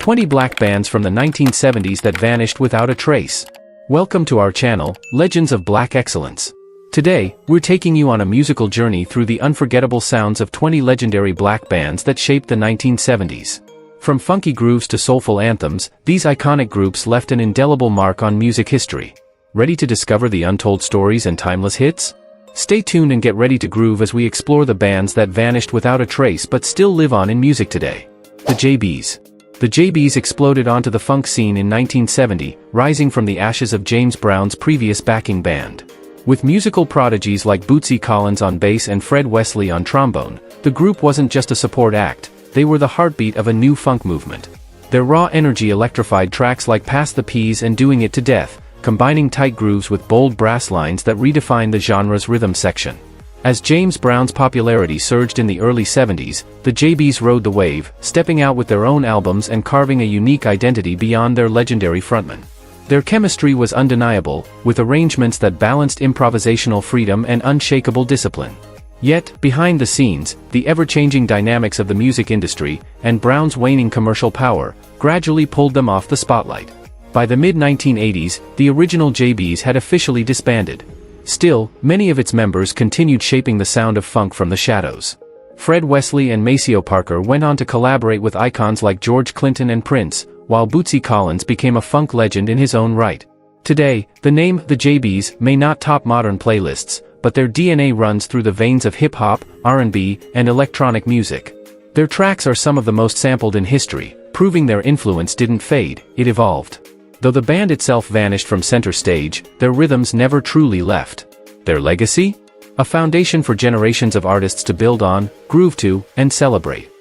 20 black bands from the 1970s that vanished without a trace. Welcome to our channel, Legends of Black Excellence. Today, we're taking you on a musical journey through the unforgettable sounds of 20 legendary black bands that shaped the 1970s. From funky grooves to soulful anthems, these iconic groups left an indelible mark on music history. Ready to discover the untold stories and timeless hits? Stay tuned and get ready to groove as we explore the bands that vanished without a trace but still live on in music today. The JBs. The JBs exploded onto the funk scene in 1970, rising from the ashes of James Brown's previous backing band. With musical prodigies like Bootsy Collins on bass and Fred Wesley on trombone, the group wasn't just a support act, they were the heartbeat of a new funk movement. Their raw energy electrified tracks like Pass the Peas and Doing It to Death, combining tight grooves with bold brass lines that redefined the genre's rhythm section. As James Brown's popularity surged in the early 70s, the JBs rode the wave, stepping out with their own albums and carving a unique identity beyond their legendary frontman. Their chemistry was undeniable, with arrangements that balanced improvisational freedom and unshakable discipline. Yet, behind the scenes, the ever-changing dynamics of the music industry, and Brown's waning commercial power, gradually pulled them off the spotlight. By the mid-1980s, the original JBs had officially disbanded. Still, many of its members continued shaping the sound of funk from the shadows. Fred Wesley and Maceo Parker went on to collaborate with icons like George Clinton and Prince, while Bootsy Collins became a funk legend in his own right. Today, the name The JBs may not top modern playlists, but their DNA runs through the veins of hip-hop, R&B, and electronic music. Their tracks are some of the most sampled in history, proving their influence didn't fade, it evolved. Though the band itself vanished from center stage, their rhythms never truly left. Their legacy? A foundation for generations of artists to build on, groove to, and celebrate.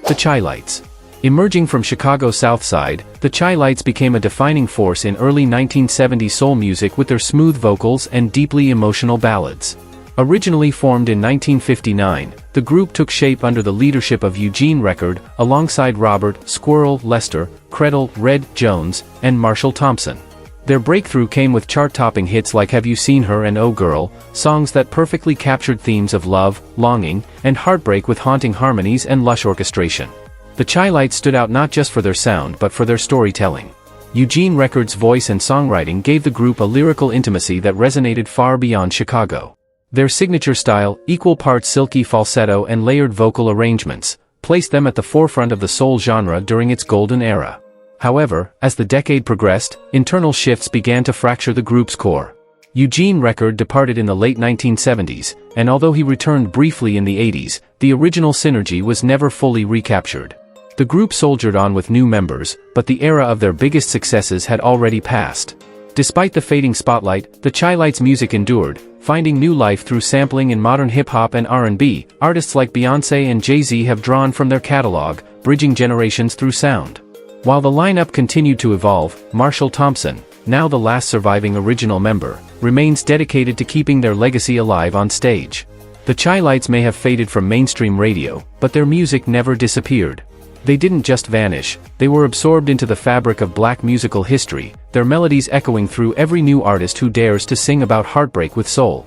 The Chi-Lites. Emerging from Chicago's South Side, the Chi-Lites became a defining force in early 1970s soul music with their smooth vocals and deeply emotional ballads. Originally formed in 1959, the group took shape under the leadership of Eugene Record, alongside Robert "Squirrel" Lester, Credell "Red" Jones, and Marshall Thompson. Their breakthrough came with chart-topping hits like Have You Seen Her and Oh Girl, songs that perfectly captured themes of love, longing, and heartbreak with haunting harmonies and lush orchestration. The Chi-Lites stood out not just for their sound but for their storytelling. Eugene Record's voice and songwriting gave the group a lyrical intimacy that resonated far beyond Chicago. Their signature style, equal parts silky falsetto and layered vocal arrangements, placed them at the forefront of the soul genre during its golden era. However, as the decade progressed, internal shifts began to fracture the group's core. Eugene Record departed in the late 1970s, and although he returned briefly in the 80s, the original synergy was never fully recaptured. The group soldiered on with new members, but the era of their biggest successes had already passed. Despite the fading spotlight, the Chi-Lites' music endured, finding new life through sampling in modern hip-hop and R&B. Artists like Beyoncé and Jay-Z have drawn from their catalog, bridging generations through sound. While the lineup continued to evolve, Marshall Thompson, now the last surviving original member, remains dedicated to keeping their legacy alive on stage. The Chi-Lites may have faded from mainstream radio, but their music never disappeared. They didn't just vanish, they were absorbed into the fabric of black musical history, their melodies echoing through every new artist who dares to sing about heartbreak with soul.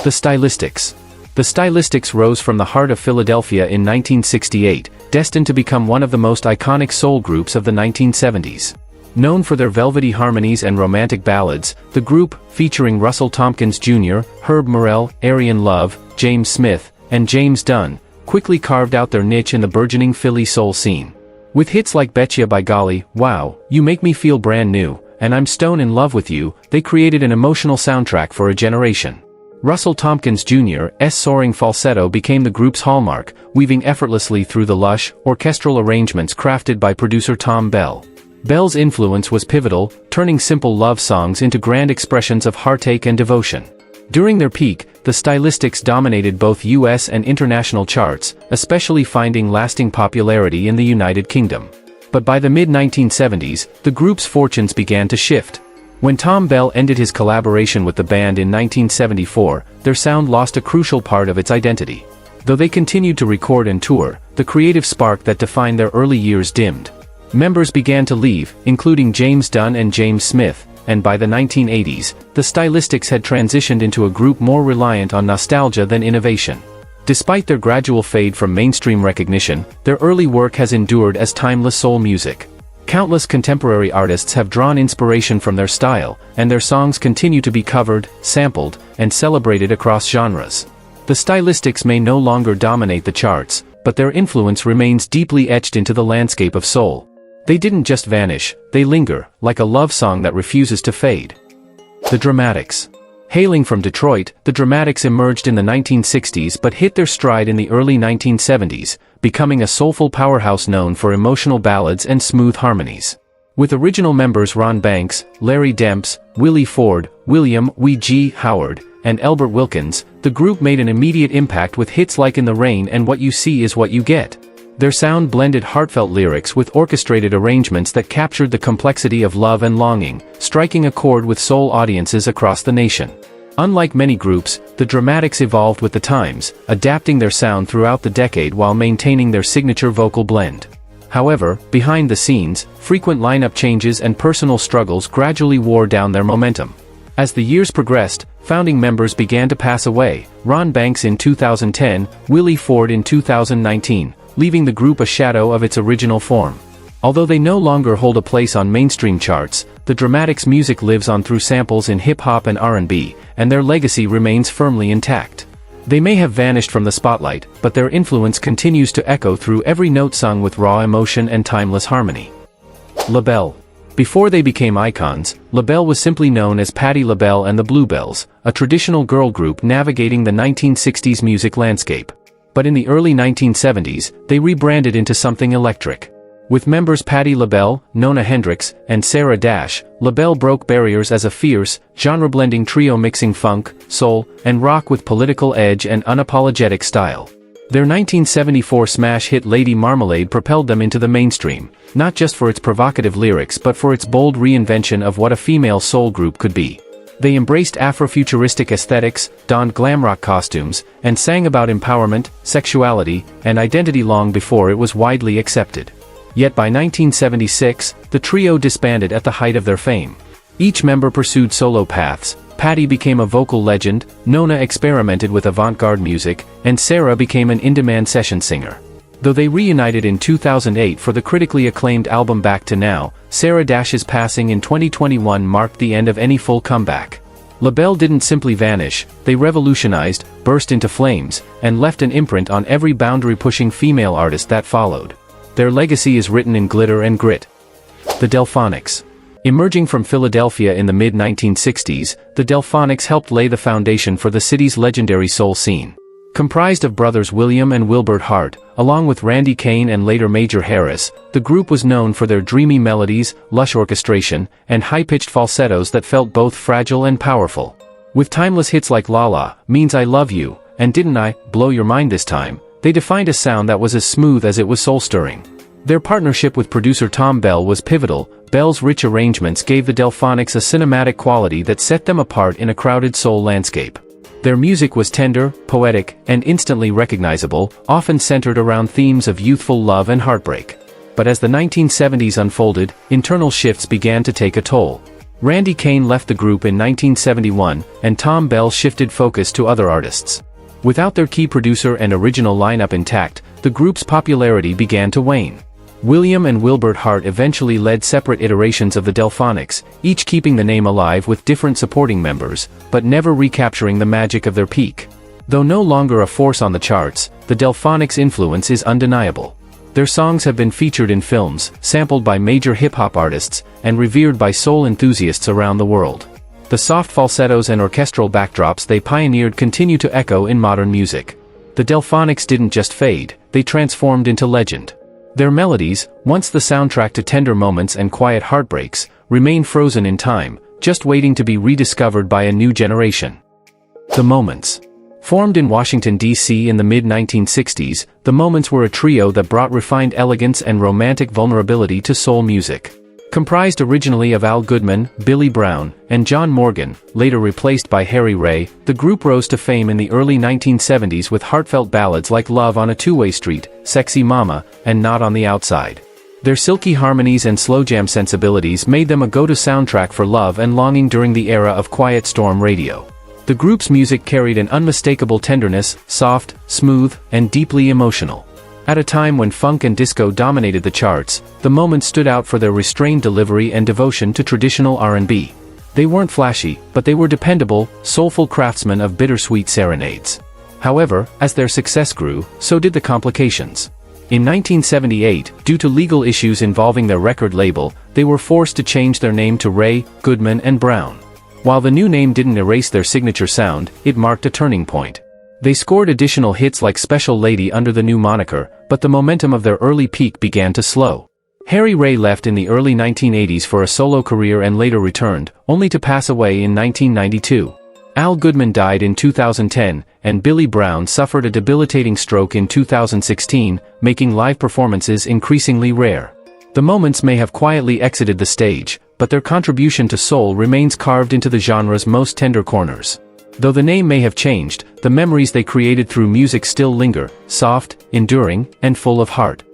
The Stylistics. The Stylistics rose from the heart of Philadelphia in 1968, destined to become one of the most iconic soul groups of the 1970s. Known for their velvety harmonies and romantic ballads, the group, featuring Russell Tompkins Jr., Herb Morrell, Arian Love, James Smith, and James Dunn, quickly carved out their niche in the burgeoning Philly soul scene. With hits like Betcha by Golly, Wow, You Make Me Feel Brand New, and I'm Stone in Love with You, they created an emotional soundtrack for a generation. Russell Tompkins Jr.'s soaring falsetto became the group's hallmark, weaving effortlessly through the lush, orchestral arrangements crafted by producer Tom Bell. Bell's influence was pivotal, turning simple love songs into grand expressions of heartache and devotion. During their peak, the Stylistics dominated both US and international charts, especially finding lasting popularity in the United Kingdom. But by the mid-1970s, the group's fortunes began to shift. When Tom Bell ended his collaboration with the band in 1974, their sound lost a crucial part of its identity. Though they continued to record and tour, the creative spark that defined their early years dimmed. Members began to leave, including James Dunn and James Smith, and by the 1980s, the Stylistics had transitioned into a group more reliant on nostalgia than innovation. Despite their gradual fade from mainstream recognition, their early work has endured as timeless soul music. Countless contemporary artists have drawn inspiration from their style, and their songs continue to be covered, sampled, and celebrated across genres. The stylistics may no longer dominate the charts, but their influence remains deeply etched into the landscape of soul. They didn't just vanish, they linger, like a love song that refuses to fade. The Dramatics. Hailing from Detroit, the Dramatics emerged in the 1960s but hit their stride in the early 1970s, becoming a soulful powerhouse known for emotional ballads and smooth harmonies. With original members Ron Banks, Larry Demps, Willie Ford, William "Wee G" Howard, and Elbert Wilkins, the group made an immediate impact with hits like In the Rain and What You See Is What You Get. Their sound blended heartfelt lyrics with orchestrated arrangements that captured the complexity of love and longing, striking a chord with soul audiences across the nation. Unlike many groups, the Dramatics evolved with the times, adapting their sound throughout the decade while maintaining their signature vocal blend. However, behind the scenes, frequent lineup changes and personal struggles gradually wore down their momentum. As the years progressed, founding members began to pass away, Ron Banks in 2010, Willie Ford in 2019, leaving the group a shadow of its original form. Although they no longer hold a place on mainstream charts, the Dramatics' music lives on through samples in hip-hop and R&B, and their legacy remains firmly intact. They may have vanished from the spotlight, but their influence continues to echo through every note sung with raw emotion and timeless harmony. LaBelle. Before they became icons, LaBelle was simply known as Patti LaBelle and the Bluebells, a traditional girl group navigating the 1960s music landscape. But in the early 1970s, they rebranded into something electric. With members Patti LaBelle, Nona Hendryx, and Sarah Dash, LaBelle broke barriers as a fierce, genre-blending trio mixing funk, soul, and rock with political edge and unapologetic style. Their 1974 smash hit Lady Marmalade propelled them into the mainstream, not just for its provocative lyrics but for its bold reinvention of what a female soul group could be. They embraced Afrofuturistic aesthetics, donned glam rock costumes, and sang about empowerment, sexuality, and identity long before it was widely accepted. Yet by 1976, the trio disbanded at the height of their fame. Each member pursued solo paths. Patti became a vocal legend, Nona experimented with avant-garde music, and Sarah became an in-demand session singer. Though they reunited in 2008 for the critically acclaimed album Back to Now, Sarah Dash's passing in 2021 marked the end of any full comeback. LaBelle didn't simply vanish, they revolutionized, burst into flames, and left an imprint on every boundary-pushing female artist that followed. Their legacy is written in glitter and grit. The Delphonics. Emerging from Philadelphia in the mid-1960s, the Delphonics helped lay the foundation for the city's legendary soul scene. Comprised of brothers William and Wilbert Hart, along with Randy Kane and later Major Harris, the group was known for their dreamy melodies, lush orchestration, and high-pitched falsettos that felt both fragile and powerful. With timeless hits like La La, Means I Love You, and Didn't I Blow Your Mind This Time, they defined a sound that was as smooth as it was soul-stirring. Their partnership with producer Tom Bell was pivotal. Bell's rich arrangements gave the Delphonics a cinematic quality that set them apart in a crowded soul landscape. Their music was tender, poetic, and instantly recognizable, often centered around themes of youthful love and heartbreak. But as the 1970s unfolded, internal shifts began to take a toll. Randy Kane left the group in 1971, and Tom Bell shifted focus to other artists. Without their key producer and original lineup intact, the group's popularity began to wane. William and Wilbert Hart eventually led separate iterations of the Delphonics, each keeping the name alive with different supporting members, but never recapturing the magic of their peak. Though no longer a force on the charts, the Delphonics' influence is undeniable. Their songs have been featured in films, sampled by major hip-hop artists, and revered by soul enthusiasts around the world. The soft falsettos and orchestral backdrops they pioneered continue to echo in modern music. The Delphonics didn't just fade, they transformed into legend. Their melodies, once the soundtrack to tender moments and quiet heartbreaks, remain frozen in time, just waiting to be rediscovered by a new generation. The Moments. Formed in Washington, D.C. in the mid-1960s, the Moments were a trio that brought refined elegance and romantic vulnerability to soul music. Comprised originally of Al Goodman, Billy Brown, and John Morgan, later replaced by Harry Ray, the group rose to fame in the early 1970s with heartfelt ballads like Love on a Two-Way Street, Sexy Mama, and Not on the Outside. Their silky harmonies and slow jam sensibilities made them a go-to soundtrack for love and longing during the era of Quiet Storm radio. The group's music carried an unmistakable tenderness, soft, smooth, and deeply emotional. At a time when funk and disco dominated the charts, the Moments stood out for their restrained delivery and devotion to traditional R&B. They weren't flashy, but they were dependable, soulful craftsmen of bittersweet serenades. However, as their success grew, so did the complications. In 1978, due to legal issues involving their record label, they were forced to change their name to Ray, Goodman and Brown. While the new name didn't erase their signature sound, it marked a turning point. They scored additional hits like Special Lady under the new moniker, but the momentum of their early peak began to slow. Harry Ray left in the early 1980s for a solo career and later returned, only to pass away in 1992. Al Goodman died in 2010, and Billy Brown suffered a debilitating stroke in 2016, making live performances increasingly rare. The Moments may have quietly exited the stage, but their contribution to soul remains carved into the genre's most tender corners. Though the name may have changed, the memories they created through music still linger, soft, enduring, and full of heart.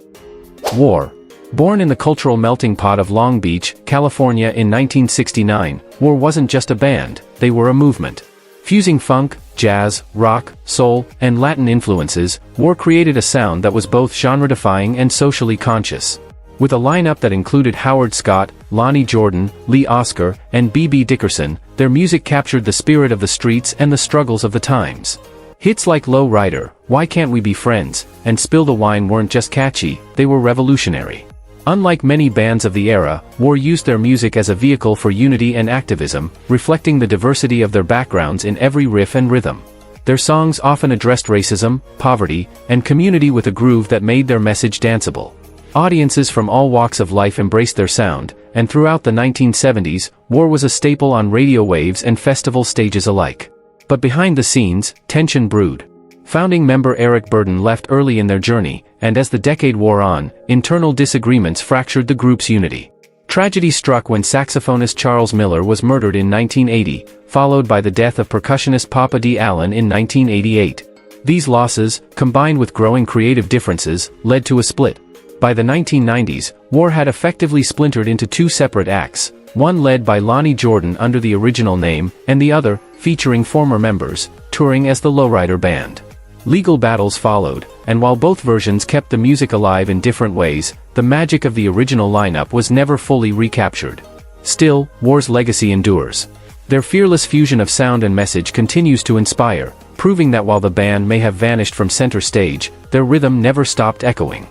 War. Born in the cultural melting pot of Long Beach, California in 1969, War wasn't just a band, they were a movement. Fusing funk, jazz, rock, soul, and Latin influences, War created a sound that was both genre-defying and socially conscious. With a lineup that included Howard Scott, Lonnie Jordan, Lee Oskar, and B.B. Dickerson, their music captured the spirit of the streets and the struggles of the times. Hits like Low Rider, Why Can't We Be Friends, and Spill the Wine weren't just catchy, they were revolutionary. Unlike many bands of the era, War used their music as a vehicle for unity and activism, reflecting the diversity of their backgrounds in every riff and rhythm. Their songs often addressed racism, poverty, and community with a groove that made their message danceable. Audiences from all walks of life embraced their sound, and throughout the 1970s, War was a staple on radio waves and festival stages alike. But behind the scenes, tension brewed. Founding member Eric Burdon left early in their journey, and as the decade wore on, internal disagreements fractured the group's unity. Tragedy struck when saxophonist Charles Miller was murdered in 1980, followed by the death of percussionist Papa D. Allen in 1988. These losses, combined with growing creative differences, led to a split. By the 1990s, War had effectively splintered into two separate acts, one led by Lonnie Jordan under the original name, and the other, featuring former members, touring as the Lowrider Band. Legal battles followed, and while both versions kept the music alive in different ways, the magic of the original lineup was never fully recaptured. Still, War's legacy endures. Their fearless fusion of sound and message continues to inspire, proving that while the band may have vanished from center stage, their rhythm never stopped echoing.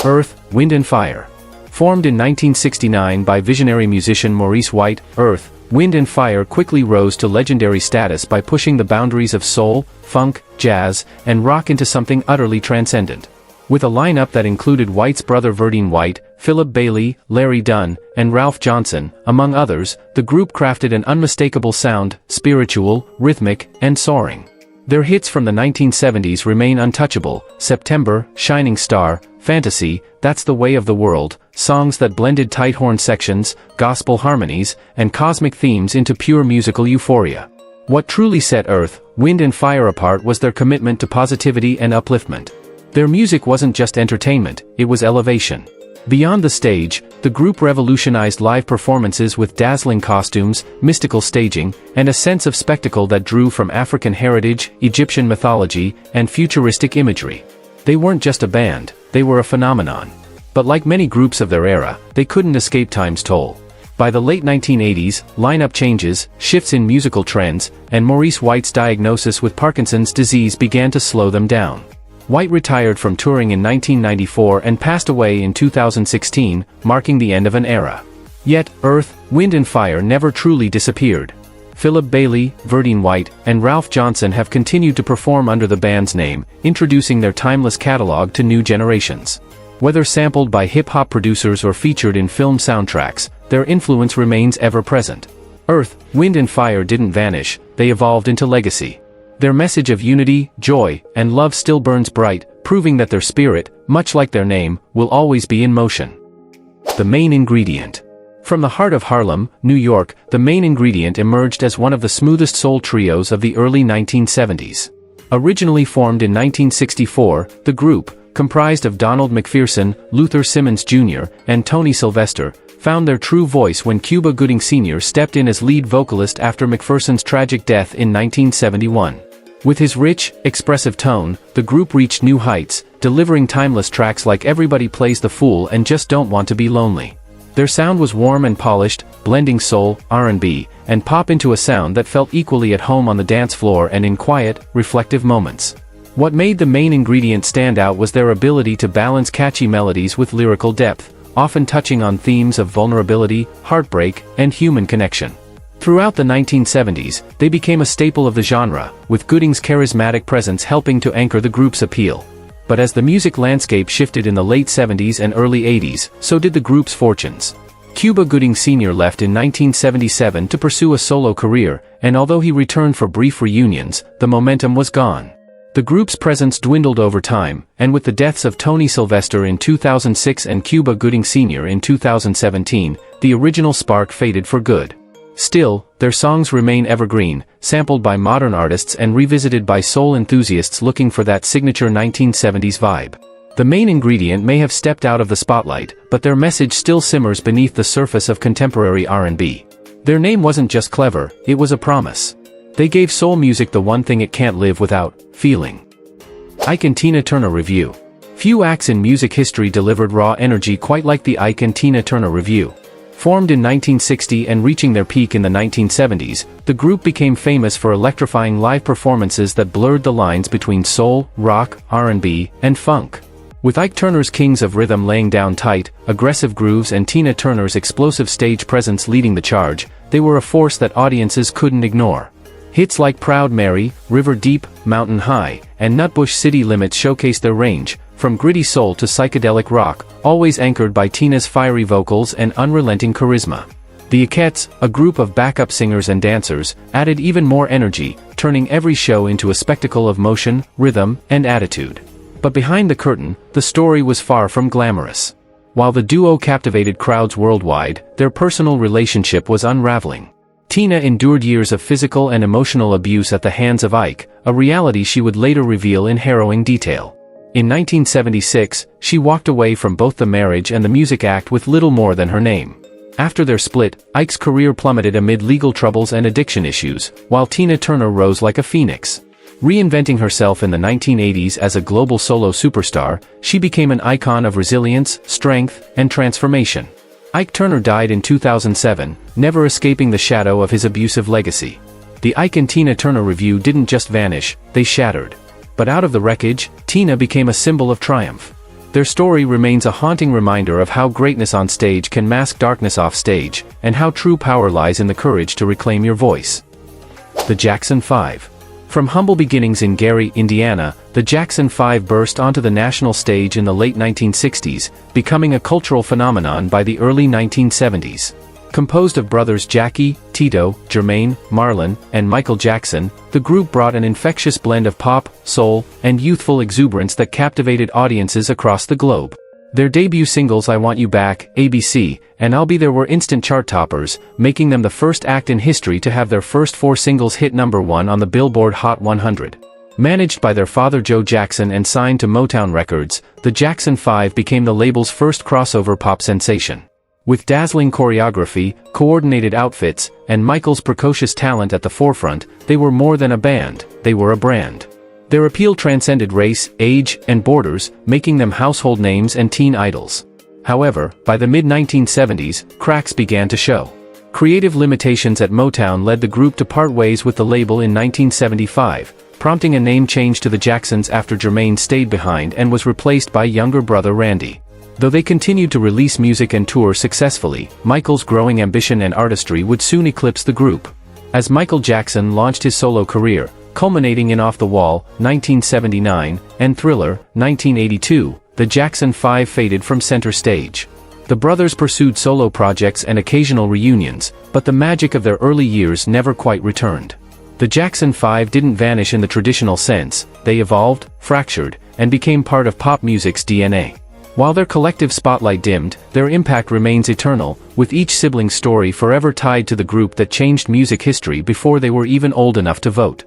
Earth, Wind and Fire. Formed in 1969 by visionary musician Maurice White, Earth, Wind and Fire quickly rose to legendary status by pushing the boundaries of soul, funk, jazz, and rock into something utterly transcendent. With a lineup that included White's brother Verdine White, Philip Bailey, Larry Dunn, and Ralph Johnson, among others, the group crafted an unmistakable sound, spiritual, rhythmic, and soaring. Their hits from the 1970s remain untouchable: September, Shining Star, Fantasy, That's the Way of the World, songs that blended tight horn sections, gospel harmonies, and cosmic themes into pure musical euphoria. What truly set Earth, Wind and Fire apart was their commitment to positivity and upliftment. Their music wasn't just entertainment, it was elevation. Beyond the stage, the group revolutionized live performances with dazzling costumes, mystical staging, and a sense of spectacle that drew from African heritage, Egyptian mythology, and futuristic imagery. They weren't just a band, they were a phenomenon. But like many groups of their era, they couldn't escape time's toll. By the late 1980s, lineup changes, shifts in musical trends, and Maurice White's diagnosis with Parkinson's disease began to slow them down. White retired from touring in 1994 and passed away in 2016, marking the end of an era. Yet, Earth, Wind and Fire never truly disappeared. Philip Bailey, Verdine White, and Ralph Johnson have continued to perform under the band's name, introducing their timeless catalog to new generations. Whether sampled by hip-hop producers or featured in film soundtracks, their influence remains ever-present. Earth, Wind and Fire didn't vanish, they evolved into legacy. Their message of unity, joy, and love still burns bright, proving that their spirit, much like their name, will always be in motion. The Main Ingredient. From the heart of Harlem, New York, The Main Ingredient emerged as one of the smoothest soul trios of the early 1970s. Originally formed in 1964, the group, comprised of Donald McPherson, Luther Simmons Jr., and Tony Sylvester, found their true voice when Cuba Gooding Sr. stepped in as lead vocalist after McPherson's tragic death in 1971. With his rich, expressive tone, the group reached new heights, delivering timeless tracks like Everybody Plays the Fool and Just Don't Want to Be Lonely. Their sound was warm and polished, blending soul, R&B, and pop into a sound that felt equally at home on the dance floor and in quiet, reflective moments. What made the main ingredient stand out was their ability to balance catchy melodies with lyrical depth, often touching on themes of vulnerability, heartbreak, and human connection. Throughout the 1970s, they became a staple of the genre, with Gooding's charismatic presence helping to anchor the group's appeal. But as the music landscape shifted in the late 70s and early 80s, so did the group's fortunes. Cuba Gooding Sr. left in 1977 to pursue a solo career, and although he returned for brief reunions, the momentum was gone. The group's presence dwindled over time, and with the deaths of Tony Sylvester in 2006 and Cuba Gooding Sr. in 2017, the original spark faded for good. Still, their songs remain evergreen, sampled by modern artists and revisited by soul enthusiasts looking for that signature 1970s vibe. The main ingredient may have stepped out of the spotlight, but their message still simmers beneath the surface of contemporary R&B. Their name wasn't just clever, it was a promise. They gave soul music the one thing it can't live without: feeling. Ike and Tina Turner Revue. Few acts in music history delivered raw energy quite like the Ike and Tina Turner Revue. Formed in 1960 and reaching their peak in the 1970s, the group became famous for electrifying live performances that blurred the lines between soul, rock, R&B, and funk. With Ike Turner's Kings of Rhythm laying down tight, aggressive grooves and Tina Turner's explosive stage presence leading the charge, they were a force that audiences couldn't ignore. Hits like Proud Mary, River Deep, Mountain High, and Nutbush City Limits showcased their range, from gritty soul to psychedelic rock, always anchored by Tina's fiery vocals and unrelenting charisma. The Ikettes, a group of backup singers and dancers, added even more energy, turning every show into a spectacle of motion, rhythm, and attitude. But behind the curtain, the story was far from glamorous. While the duo captivated crowds worldwide, their personal relationship was unraveling. Tina endured years of physical and emotional abuse at the hands of Ike, a reality she would later reveal in harrowing detail. In 1976, she walked away from both the marriage and the music act with little more than her name. After their split, Ike's career plummeted amid legal troubles and addiction issues, while Tina Turner rose like a phoenix. Reinventing herself in the 1980s as a global solo superstar, she became an icon of resilience, strength, and transformation. Ike Turner died in 2007, never escaping the shadow of his abusive legacy. The Ike and Tina Turner Revue didn't just vanish, they shattered. But out of the wreckage, Tina became a symbol of triumph. Their story remains a haunting reminder of how greatness on stage can mask darkness off stage, and how true power lies in the courage to reclaim your voice. The Jackson 5. From humble beginnings in Gary, Indiana, the Jackson 5 burst onto the national stage in the late 1960s, becoming a cultural phenomenon by the early 1970s. Composed of brothers Jackie, Tito, Jermaine, Marlon, and Michael Jackson, the group brought an infectious blend of pop, soul, and youthful exuberance that captivated audiences across the globe. Their debut singles I Want You Back, ABC, and I'll Be There were instant chart toppers, making them the first act in history to have their first 4 singles hit #1 on the Billboard Hot 100. Managed by their father Joe Jackson and signed to Motown Records, the Jackson 5 became the label's first crossover pop sensation. With dazzling choreography, coordinated outfits, and Michael's precocious talent at the forefront, they were more than a band, they were a brand. Their appeal transcended race, age, and borders, making them household names and teen idols. However, by the mid-1970s, cracks began to show. Creative limitations at Motown led the group to part ways with the label in 1975, prompting a name change to the Jacksons after Jermaine stayed behind and was replaced by younger brother Randy. Though they continued to release music and tour successfully, Michael's growing ambition and artistry would soon eclipse the group. As Michael Jackson launched his solo career, culminating in Off the Wall, 1979, and Thriller, 1982, the Jackson 5 faded from center stage. The brothers pursued solo projects and occasional reunions, but the magic of their early years never quite returned. The Jackson 5 didn't vanish in the traditional sense, they evolved, fractured, and became part of pop music's DNA. While their collective spotlight dimmed, their impact remains eternal, with each sibling story forever tied to the group that changed music history before they were even old enough to vote.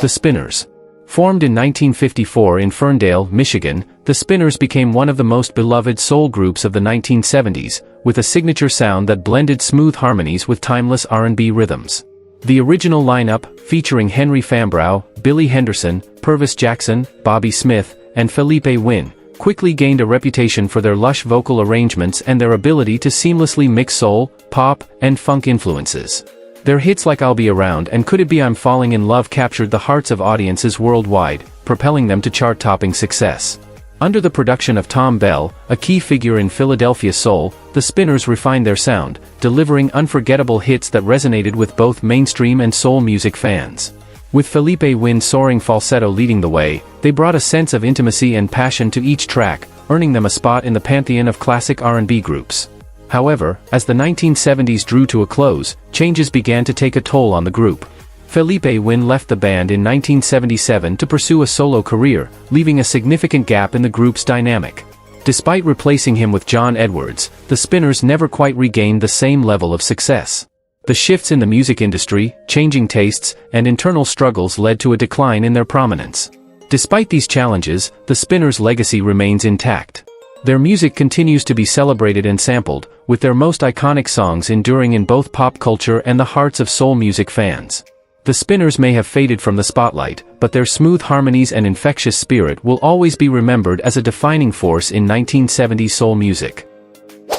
The Spinners. Formed in 1954 in Ferndale, Michigan, the Spinners became one of the most beloved soul groups of the 1970s, with a signature sound that blended smooth harmonies with timeless R&B rhythms. The original lineup, featuring Henry Fambrough, Billy Henderson, Purvis Jackson, Bobby Smith, and Felipe Wynne, quickly gained a reputation for their lush vocal arrangements and their ability to seamlessly mix soul, pop, and funk influences. Their hits like I'll Be Around and Could It Be I'm Falling in Love captured the hearts of audiences worldwide, propelling them to chart-topping success. Under the production of Thom Bell, a key figure in Philadelphia soul, the Spinners refined their sound, delivering unforgettable hits that resonated with both mainstream and soul music fans. With Felipe Wynne's soaring falsetto leading the way, they brought a sense of intimacy and passion to each track, earning them a spot in the pantheon of classic R&B groups. However, as the 1970s drew to a close, changes began to take a toll on the group. Felipe Wynne left the band in 1977 to pursue a solo career, leaving a significant gap in the group's dynamic. Despite replacing him with John Edwards, the Spinners never quite regained the same level of success. The shifts in the music industry, changing tastes, and internal struggles led to a decline in their prominence. Despite these challenges, the Spinners' legacy remains intact. Their music continues to be celebrated and sampled, with their most iconic songs enduring in both pop culture and the hearts of soul music fans. The Spinners may have faded from the spotlight, but their smooth harmonies and infectious spirit will always be remembered as a defining force in 1970s soul music.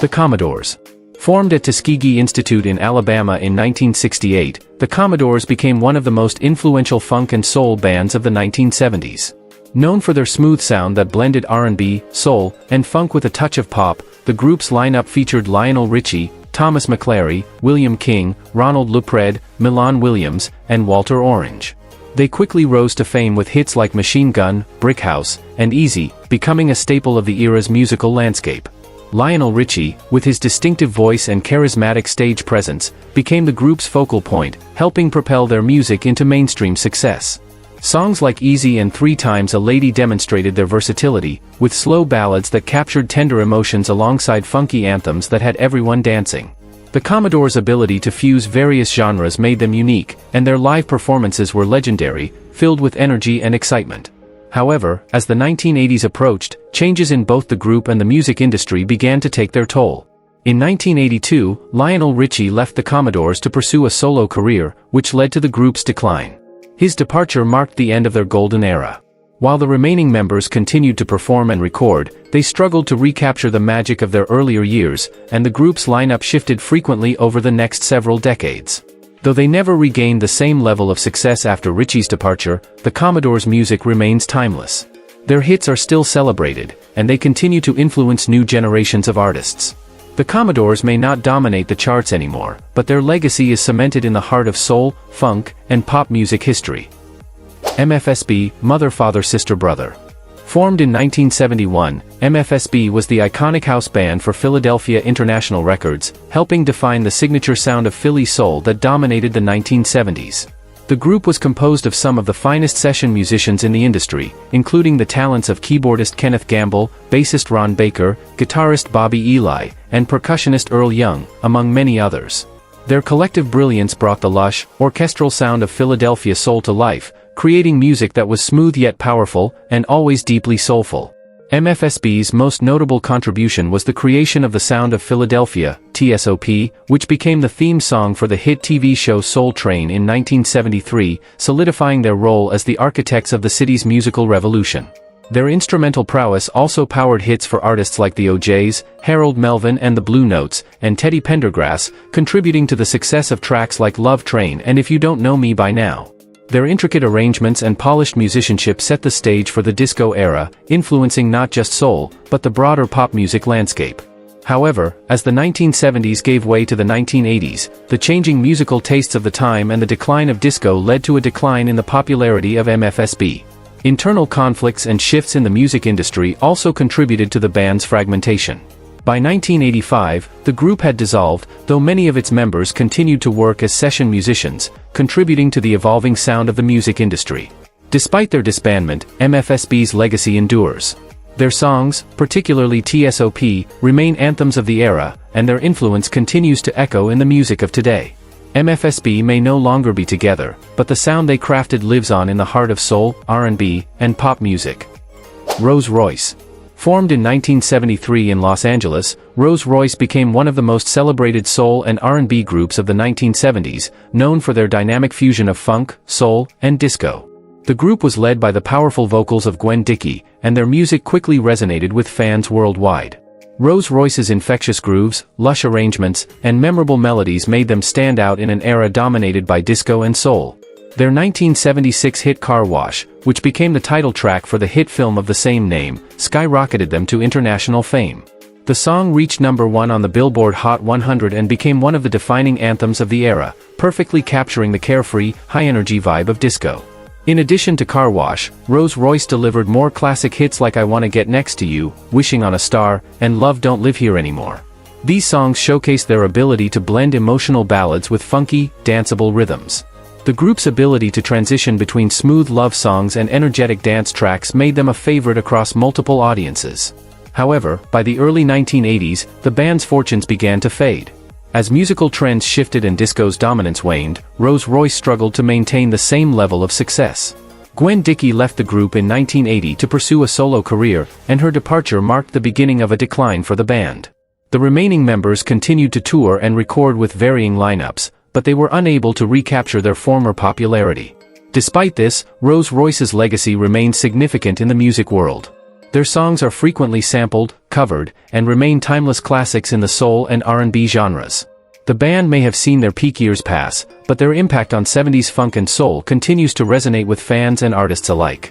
The Commodores. Formed at Tuskegee Institute in Alabama in 1968, the Commodores became one of the most influential funk and soul bands of the 1970s. Known for their smooth sound that blended R&B, soul, and funk with a touch of pop, the group's lineup featured Lionel Richie, Thomas McClary, William King, Ronald Lupred, Milan Williams, and Walter Orange. They quickly rose to fame with hits like Machine Gun, Brick House, and Easy, becoming a staple of the era's musical landscape. Lionel Richie, with his distinctive voice and charismatic stage presence, became the group's focal point, helping propel their music into mainstream success. Songs like Easy and 3 Times a Lady demonstrated their versatility, with slow ballads that captured tender emotions alongside funky anthems that had everyone dancing. The Commodores' ability to fuse various genres made them unique, and their live performances were legendary, filled with energy and excitement. However, as the 1980s approached, changes in both the group and the music industry began to take their toll. In 1982, Lionel Richie left the Commodores to pursue a solo career, which led to the group's decline. His departure marked the end of their golden era. While the remaining members continued to perform and record, they struggled to recapture the magic of their earlier years, and the group's lineup shifted frequently over the next several decades. Though they never regained the same level of success after Richie's departure, the Commodores' music remains timeless. Their hits are still celebrated, and they continue to influence new generations of artists. The Commodores may not dominate the charts anymore, but their legacy is cemented in the heart of soul, funk, and pop music history. MFSB, Mother Father Sister Brother. Formed in 1971, MFSB was the iconic house band for Philadelphia International Records, helping define the signature sound of Philly soul that dominated the 1970s. The group was composed of some of the finest session musicians in the industry, including the talents of keyboardist Kenneth Gamble, bassist Ron Baker, guitarist Bobby Eli, and percussionist Earl Young, among many others. Their collective brilliance brought the lush, orchestral sound of Philadelphia soul to life, creating music that was smooth yet powerful, and always deeply soulful. MFSB's most notable contribution was the creation of the Sound of Philadelphia, TSOP, which became the theme song for the hit TV show Soul Train in 1973, solidifying their role as the architects of the city's musical revolution. Their instrumental prowess also powered hits for artists like the O'Jays, Harold Melvin and the Blue Notes, and Teddy Pendergrass, contributing to the success of tracks like Love Train and If You Don't Know Me By Now. Their intricate arrangements and polished musicianship set the stage for the disco era, influencing not just soul, but the broader pop music landscape. However, as the 1970s gave way to the 1980s, the changing musical tastes of the time and the decline of disco led to a decline in the popularity of MFSB. Internal conflicts and shifts in the music industry also contributed to the band's fragmentation. By 1985, the group had dissolved, though many of its members continued to work as session musicians, contributing to the evolving sound of the music industry. Despite their disbandment, MFSB's legacy endures. Their songs, particularly TSOP, remain anthems of the era, and their influence continues to echo in the music of today. MFSB may no longer be together, but the sound they crafted lives on in the heart of soul, R&B, and pop music. Rose Royce. Formed in 1973 in Los Angeles, Rolls-Royce became one of the most celebrated soul and R&B groups of the 1970s, known for their dynamic fusion of funk, soul, and disco. The group was led by the powerful vocals of Gwen Dickey, and their music quickly resonated with fans worldwide. Rolls-Royce's infectious grooves, lush arrangements, and memorable melodies made them stand out in an era dominated by disco and soul. Their 1976 hit Car Wash, which became the title track for the hit film of the same name, skyrocketed them to international fame. The song reached #1 on the Billboard Hot 100 and became one of the defining anthems of the era, perfectly capturing the carefree, high-energy vibe of disco. In addition to Car Wash, Rolls-Royce delivered more classic hits like I Wanna Get Next to You, Wishing on a Star, and Love Don't Live Here Anymore. These songs showcased their ability to blend emotional ballads with funky, danceable rhythms. The group's ability to transition between smooth love songs and energetic dance tracks made them a favorite across multiple audiences. However, by the early 1980s, the band's fortunes began to fade. As musical trends shifted and disco's dominance waned, Rolls-Royce struggled to maintain the same level of success. Gwen Dickey left the group in 1980 to pursue a solo career, and her departure marked the beginning of a decline for the band. The remaining members continued to tour and record with varying lineups, but they were unable to recapture their former popularity. Despite this, Rolls-Royce's legacy remains significant in the music world. Their songs are frequently sampled, covered, and remain timeless classics in the soul and R&B genres. The band may have seen their peak years pass, but their impact on 70s funk and soul continues to resonate with fans and artists alike.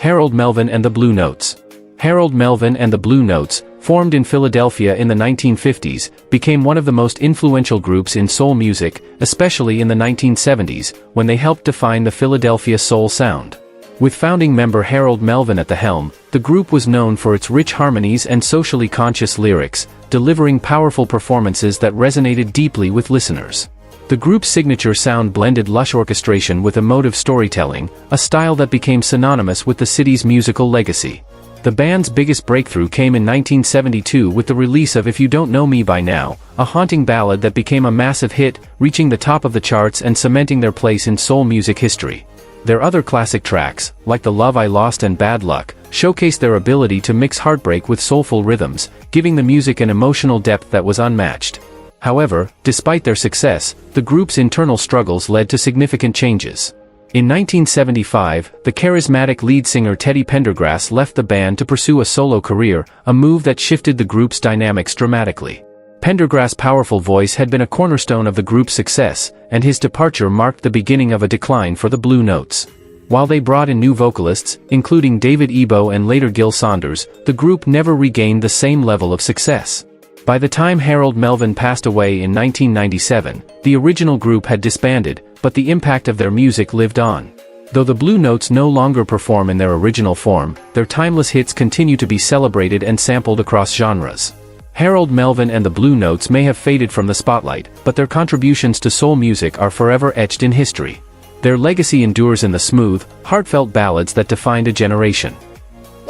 Harold Melvin and the Blue Notes. Harold Melvin and the Blue Notes, formed in Philadelphia in the 1950s, became one of the most influential groups in soul music, especially in the 1970s, when they helped define the Philadelphia soul sound. With founding member Harold Melvin at the helm, the group was known for its rich harmonies and socially conscious lyrics, delivering powerful performances that resonated deeply with listeners. The group's signature sound blended lush orchestration with emotive storytelling, a style that became synonymous with the city's musical legacy. The band's biggest breakthrough came in 1972 with the release of If You Don't Know Me By Now, a haunting ballad that became a massive hit, reaching the top of the charts and cementing their place in soul music history. Their other classic tracks, like The Love I Lost and Bad Luck, showcased their ability to mix heartbreak with soulful rhythms, giving the music an emotional depth that was unmatched. However, despite their success, the group's internal struggles led to significant changes. In 1975, the charismatic lead singer Teddy Pendergrass left the band to pursue a solo career, a move that shifted the group's dynamics dramatically. Pendergrass' powerful voice had been a cornerstone of the group's success, and his departure marked the beginning of a decline for the Blue Notes. While they brought in new vocalists, including David Ebo and later Gil Saunders, the group never regained the same level of success. By the time Harold Melvin passed away in 1997, the original group had disbanded, but the impact of their music lived on. Though the Blue Notes no longer perform in their original form, their timeless hits continue to be celebrated and sampled across genres. Harold Melvin and the Blue Notes may have faded from the spotlight, but their contributions to soul music are forever etched in history. Their legacy endures in the smooth, heartfelt ballads that defined a generation.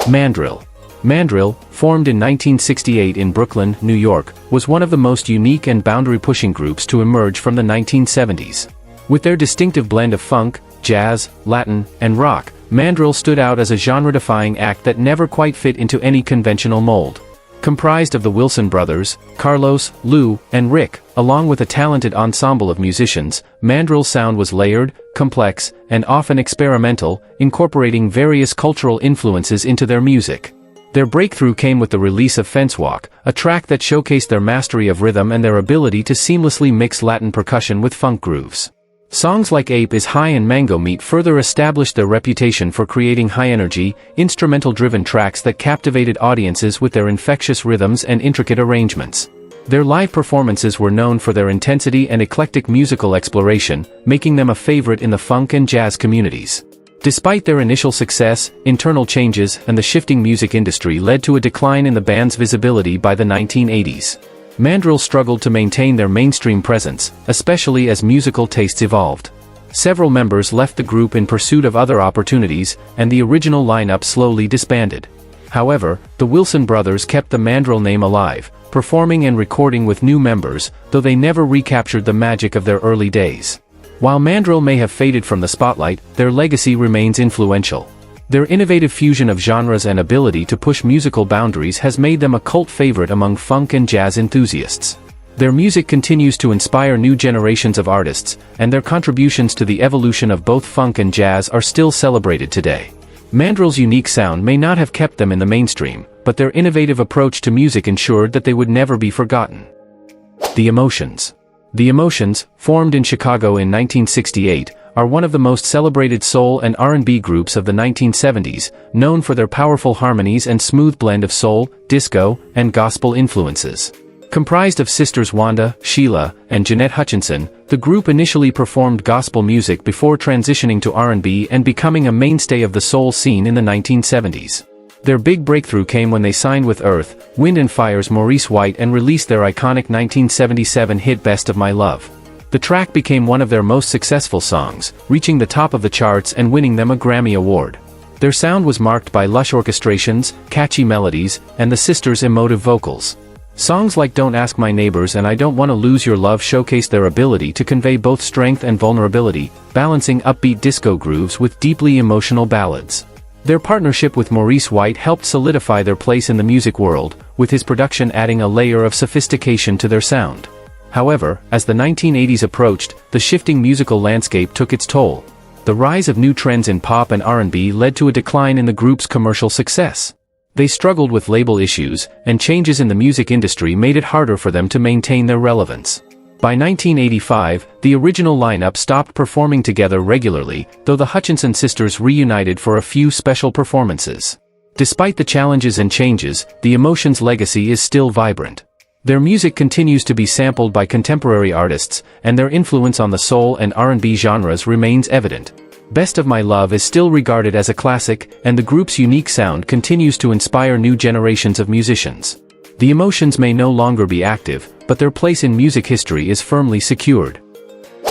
Mandrill. Mandrill, formed in 1968 in Brooklyn, New York, was one of the most unique and boundary-pushing groups to emerge from the 1970s. With their distinctive blend of funk, jazz, Latin, and rock, Mandrill stood out as a genre-defying act that never quite fit into any conventional mold. Comprised of the Wilson brothers, Carlos, Lou, and Rick, along with a talented ensemble of musicians, Mandrill's sound was layered, complex, and often experimental, incorporating various cultural influences into their music. Their breakthrough came with the release of Fence Walk, a track that showcased their mastery of rhythm and their ability to seamlessly mix Latin percussion with funk grooves. Songs like Ape is High and Mango Meat further established their reputation for creating high-energy, instrumental-driven tracks that captivated audiences with their infectious rhythms and intricate arrangements. Their live performances were known for their intensity and eclectic musical exploration, making them a favorite in the funk and jazz communities. Despite their initial success, internal changes and the shifting music industry led to a decline in the band's visibility by the 1980s. Mandrill struggled to maintain their mainstream presence, especially as musical tastes evolved. Several members left the group in pursuit of other opportunities, and the original lineup slowly disbanded. However, the Wilson brothers kept the Mandrill name alive, performing and recording with new members, though they never recaptured the magic of their early days. While Mandrill may have faded from the spotlight, their legacy remains influential. Their innovative fusion of genres and ability to push musical boundaries has made them a cult favorite among funk and jazz enthusiasts. Their music continues to inspire new generations of artists, and their contributions to the evolution of both funk and jazz are still celebrated today. Mandrill's unique sound may not have kept them in the mainstream, but their innovative approach to music ensured that they would never be forgotten. The Emotions. The Emotions, formed in Chicago in 1968, are one of the most celebrated soul and R&B groups of the 1970s, known for their powerful harmonies and smooth blend of soul, disco, and gospel influences. Comprised of sisters Wanda, Sheila, and Jeanette Hutchinson, the group initially performed gospel music before transitioning to R&B and becoming a mainstay of the soul scene in the 1970s. Their big breakthrough came when they signed with Earth, Wind & Fire's Maurice White and released their iconic 1977 hit Best of My Love. The track became one of their most successful songs, reaching the top of the charts and winning them a Grammy Award. Their sound was marked by lush orchestrations, catchy melodies, and the sisters' emotive vocals. Songs like Don't Ask My Neighbors and I Don't Wanna Lose Your Love showcase their ability to convey both strength and vulnerability, balancing upbeat disco grooves with deeply emotional ballads. Their partnership with Maurice White helped solidify their place in the music world, with his production adding a layer of sophistication to their sound. However, as the 1980s approached, the shifting musical landscape took its toll. The rise of new trends in pop and R&B led to a decline in the group's commercial success. They struggled with label issues, and changes in the music industry made it harder for them to maintain their relevance. By 1985, the original lineup stopped performing together regularly, though the Hutchinson sisters reunited for a few special performances. Despite the challenges and changes, the Emotions' legacy is still vibrant. Their music continues to be sampled by contemporary artists, and their influence on the soul and R&B genres remains evident. Best of My Love is still regarded as a classic, and the group's unique sound continues to inspire new generations of musicians. The Emotions may no longer be active, but their place in music history is firmly secured.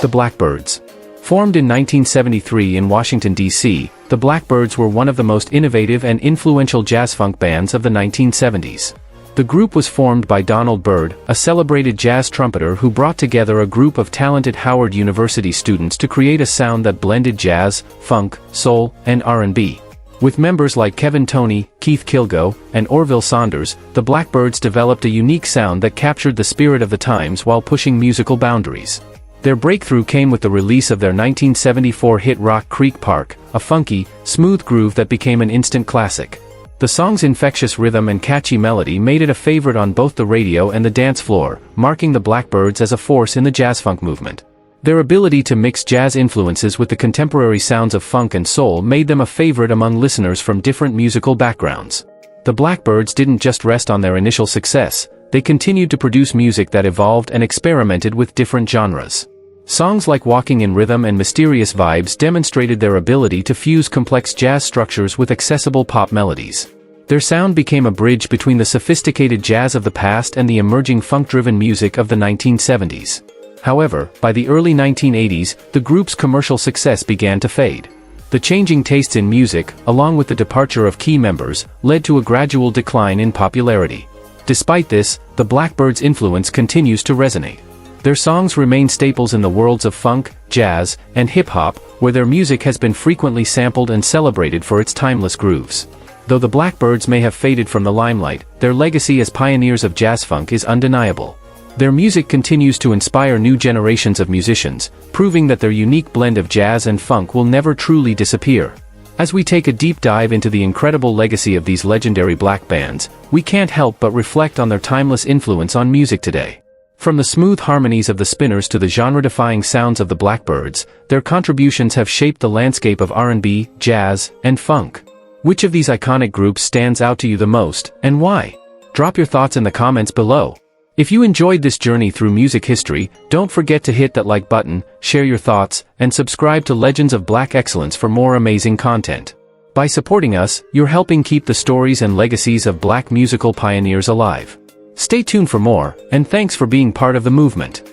The Blackbyrds. Formed in 1973 in Washington, D.C., the Blackbyrds were one of the most innovative and influential jazz-funk bands of the 1970s. The group was formed by Donald Byrd, a celebrated jazz trumpeter who brought together a group of talented Howard University students to create a sound that blended jazz, funk, soul, and R&B. With members like Kevin Toney, Keith Kilgo, and Orville Saunders, the Blackbyrds developed a unique sound that captured the spirit of the times while pushing musical boundaries. Their breakthrough came with the release of their 1974 hit Rock Creek Park, a funky, smooth groove that became an instant classic. The song's infectious rhythm and catchy melody made it a favorite on both the radio and the dance floor, marking the Blackbyrds as a force in the jazz-funk movement. Their ability to mix jazz influences with the contemporary sounds of funk and soul made them a favorite among listeners from different musical backgrounds. The Blackbyrds didn't just rest on their initial success, they continued to produce music that evolved and experimented with different genres. Songs like Walking in Rhythm and Mysterious Vibes demonstrated their ability to fuse complex jazz structures with accessible pop melodies. Their sound became a bridge between the sophisticated jazz of the past and the emerging funk-driven music of the 1970s. However, by the early 1980s, the group's commercial success began to fade. The changing tastes in music, along with the departure of key members, led to a gradual decline in popularity. Despite this, the Blackbyrds' influence continues to resonate. Their songs remain staples in the worlds of funk, jazz, and hip-hop, where their music has been frequently sampled and celebrated for its timeless grooves. Though the Blackbyrds may have faded from the limelight, their legacy as pioneers of jazz-funk is undeniable. Their music continues to inspire new generations of musicians, proving that their unique blend of jazz and funk will never truly disappear. As we take a deep dive into the incredible legacy of these legendary black bands, we can't help but reflect on their timeless influence on music today. From the smooth harmonies of the Spinners to the genre-defying sounds of the Blackbyrds, their contributions have shaped the landscape of R&B, jazz, and funk. Which of these iconic groups stands out to you the most, and why? Drop your thoughts in the comments below. If you enjoyed this journey through music history, don't forget to hit that like button, share your thoughts, and subscribe to Legends of Black Excellence for more amazing content. By supporting us, you're helping keep the stories and legacies of black musical pioneers alive. Stay tuned for more, and thanks for being part of the movement.